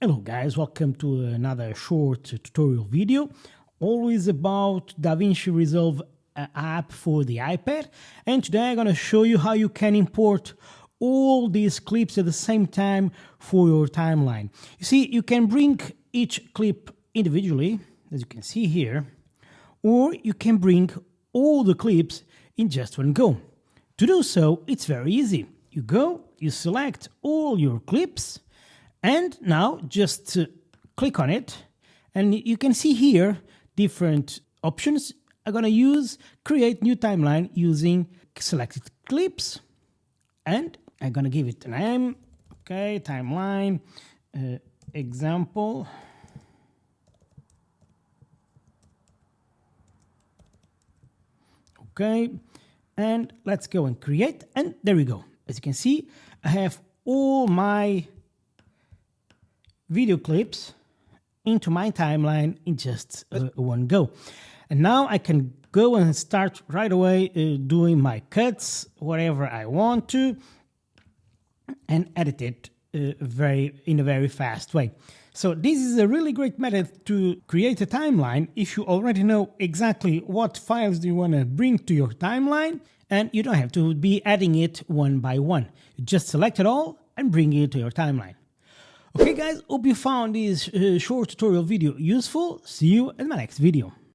Hello guys, welcome to another short tutorial video, always about DaVinci Resolve app for the iPad. And today I'm going to show you how you can import all these clips at the same time for your timeline. You see, you can bring each clip individually, as you can see here, or you can bring all the clips in just one go. To do so, it's very easy. You go, you select all your clips, and now just click on it, and you can see here different options. I'm going to use create new timeline using selected clips, and I'm going to give it a name. Okay, timeline example. Okay, and let's go and create, and there we go. As you can see, I have all my video clips into my timeline in just one go. And now I can go and start right away doing my cuts, whatever I want to, and edit it in a very fast way. So this is a really great method to create a timeline if you already know exactly what files do you want to bring to your timeline, and you don't have to be adding it one by one. You just select it all and bring it to your timeline. Okay guys, hope you found this short tutorial video useful. See you in my next video.